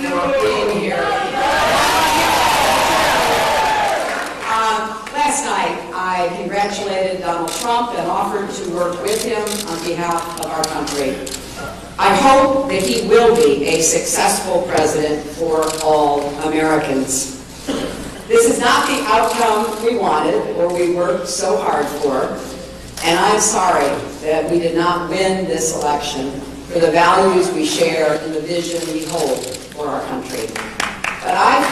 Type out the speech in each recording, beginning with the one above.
for being here. Last night, I congratulated Donald Trump and offered to work with him on behalf of our country. I hope that he will be a successful president for all Americans. This is not the outcome we wanted or we worked so hard for, and I'm sorry that we did not win this election for the values we share and the vision we hold for our country. But I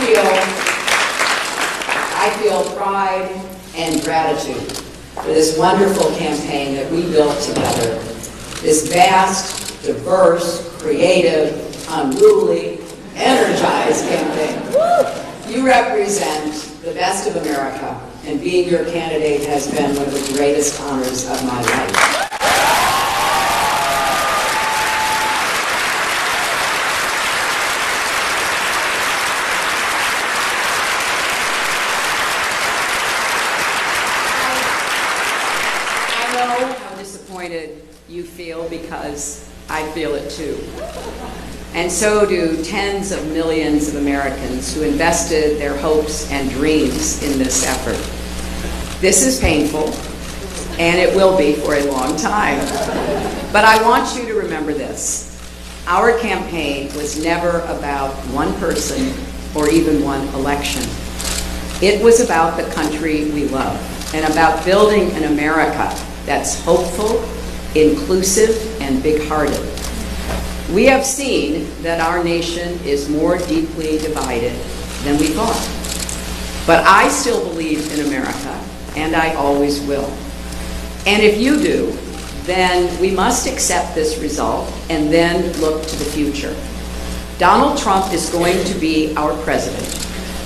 feel pride and gratitude for this wonderful campaign that we built together. This vast, diverse, creative, unruly, energized campaign. You represent the best of America, and being your candidate has been one of the greatest honors of my life. You feel, because I feel it too. And so do tens of millions of Americans who invested their hopes and dreams in this effort. This is painful, and it will be for a long time. But I want you to remember this. Our campaign was never about one person or even one election. It was about the country we love and about building an America that's hopeful, inclusive, and big-hearted. We have seen that our nation is more deeply divided than we thought. But I still believe in America, and I always will. And if you do, then we must accept this result and then look to the future. Donald Trump is going to be our president.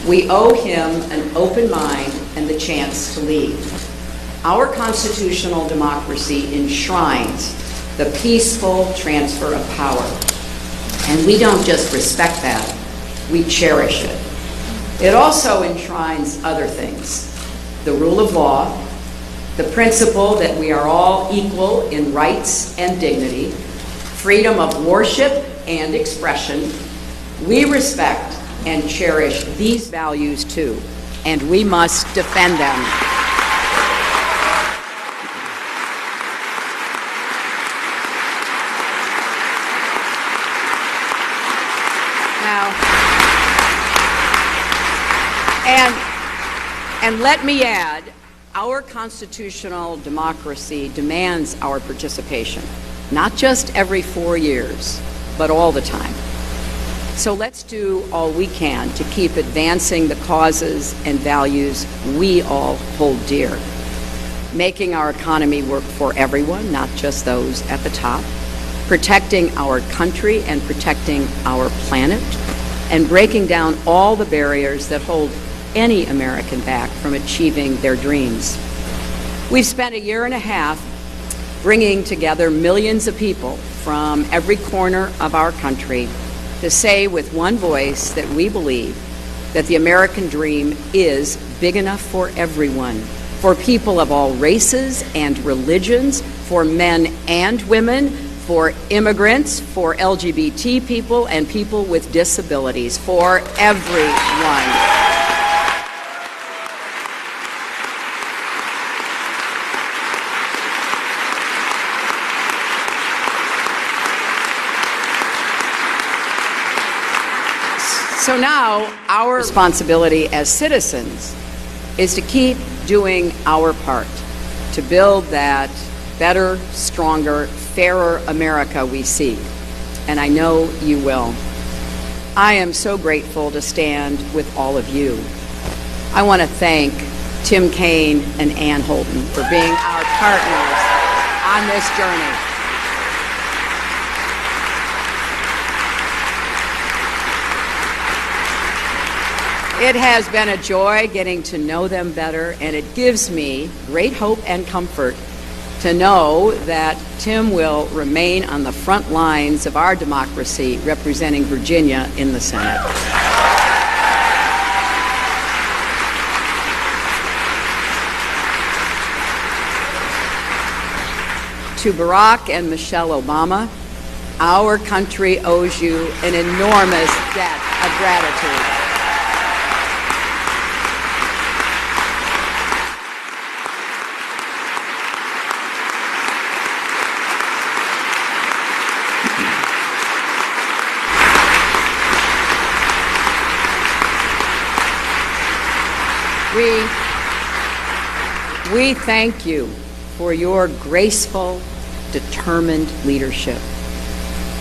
We owe him an open mind and the chance to lead. Our constitutional democracy enshrines the peaceful transfer of power. And we don't just respect that, we cherish it. It also enshrines other things: the rule of law, the principle that we are all equal in rights and dignity, freedom of worship and expression. We respect and cherish these values too, and we must defend them. And let me add, our constitutional democracy demands our participation, not just every 4 years, but all the time. So let's do all we can to keep advancing the causes and values we all hold dear, making our economy work for everyone, not just those at the top, protecting our country and protecting our planet, and breaking down all the barriers that hold any American back from achieving their dreams. We've spent a year and a half bringing together millions of people from every corner of our country to say with one voice that we believe that the American dream is big enough for everyone, for people of all races and religions, for men and women, for immigrants, for LGBT people, and people with disabilities, for everyone. So now our responsibility as citizens is to keep doing our part to build that better, stronger, fairer America we seek. And I know you will. I am so grateful to stand with all of you. I want to thank Tim Kaine and Ann Holton for being our partners on this journey. It has been a joy getting to know them better, and it gives me great hope and comfort to know that Tim will remain on the front lines of our democracy, representing Virginia in the Senate. To Barack and Michelle Obama, Our country owes you an enormous debt of gratitude. We thank you for your graceful, determined leadership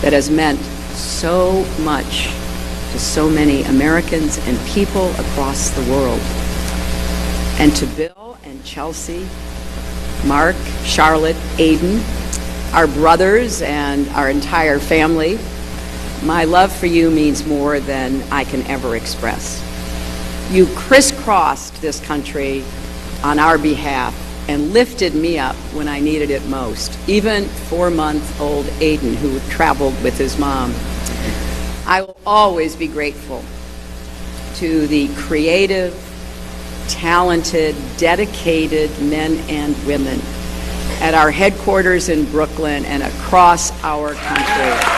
that has meant so much to so many Americans and people across the world. And to Bill and Chelsea, Mark, Charlotte, Aiden, our brothers and our entire family, my love for you means more than I can ever express. You crisscrossed this country on our behalf and lifted me up when I needed it most, even 4-month-old Aiden, who traveled with his mom. I will always be grateful to the creative, talented, dedicated men and women at our headquarters in Brooklyn and across our country.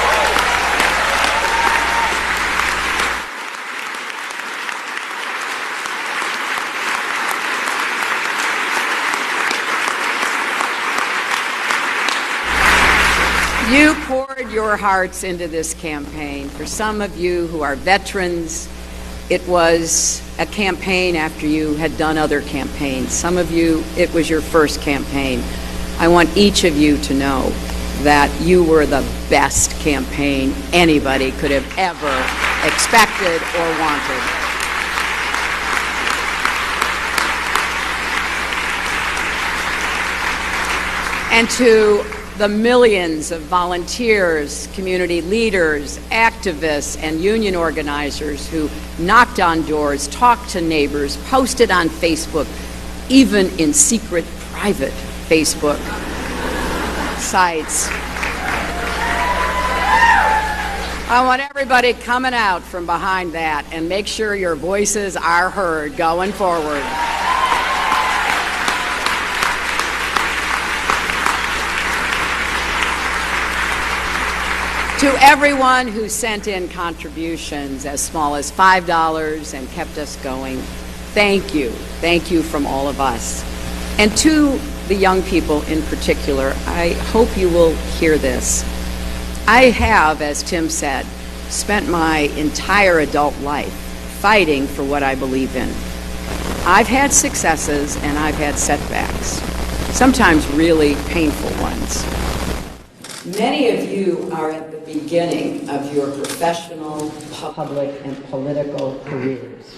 You poured your hearts into this campaign. For some of you who are veterans, it was a campaign after you had done other campaigns. Some of you, it was your first campaign. I want each of you to know that you were the best campaign anybody could have ever expected or wanted. And to the millions of volunteers, community leaders, activists, and union organizers who knocked on doors, talked to neighbors, posted on Facebook, even in secret, private Facebook sites. I want everybody coming out from behind that and make sure your voices are heard going forward. To everyone who sent in contributions as small as $5 and kept us going, thank you. Thank you from all of us. And to the young people in particular, I hope you will hear this. I have, as Tim said, spent my entire adult life fighting for what I believe in. I've had successes and I've had setbacks, sometimes really painful ones. Many of you are at the beginning of your professional, public, and political careers.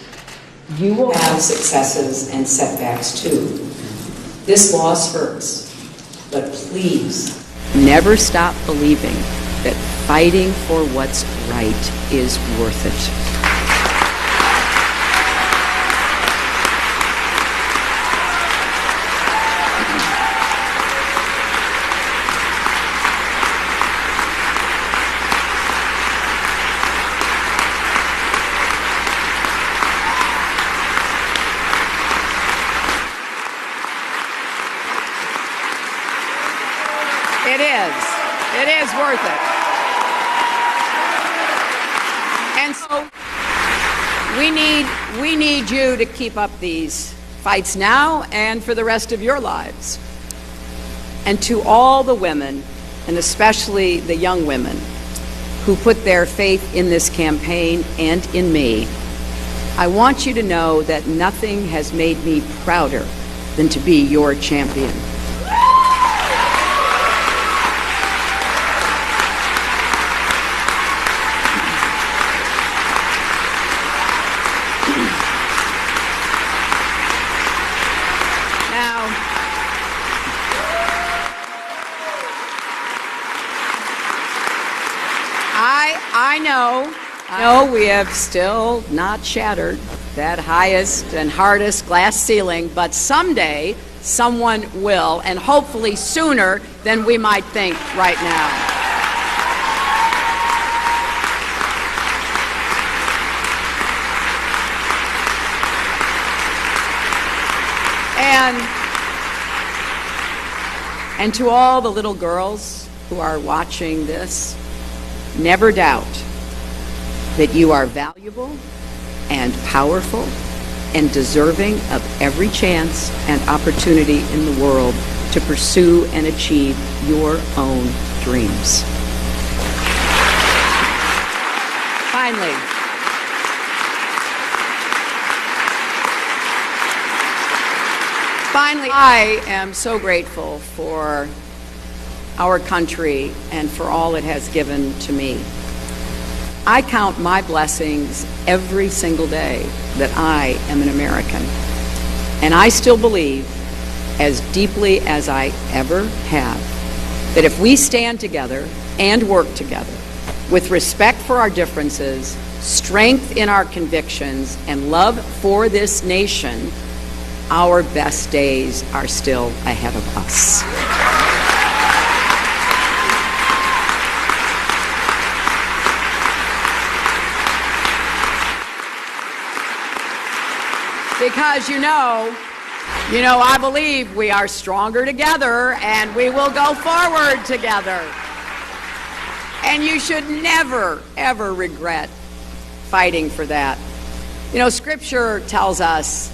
You will have successes and setbacks too. This loss hurts, but please never stop believing that fighting for what's right is worth it. It is worth it. And so we need you to keep up these fights now and for the rest of your lives. And to all the women, and especially the young women, who put their faith in this campaign and in me, I want you to know that nothing has made me prouder than to be your champion. I know we have still not shattered that highest and hardest glass ceiling, but someday someone will, and hopefully sooner than we might think right now. And to all the little girls who are watching this, never doubt that you are valuable and powerful and deserving of every chance and opportunity in the world to pursue and achieve your own dreams. Finally, I am so grateful for our country and for all it has given to me. I count my blessings every single day that I am an American. And I still believe, as deeply as I ever have, that if we stand together and work together with respect for our differences, strength in our convictions, and love for this nation, our best days are still ahead of us. Because I believe we are stronger together and we will go forward together. And you should never, ever regret fighting for that. Scripture tells us,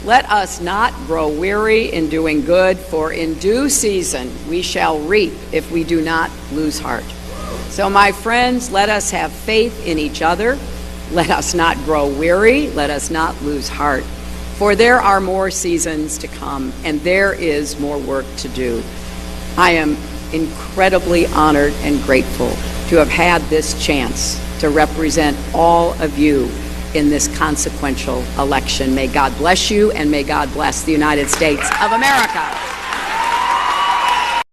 let us not grow weary in doing good, for in due season we shall reap if we do not lose heart. So, my friends, let us have faith in each other. Let us not grow weary. Let us not lose heart. For there are more seasons to come, and there is more work to do. I am incredibly honored and grateful to have had this chance to represent all of you in this consequential election. May God bless you, and may God bless the United States of America.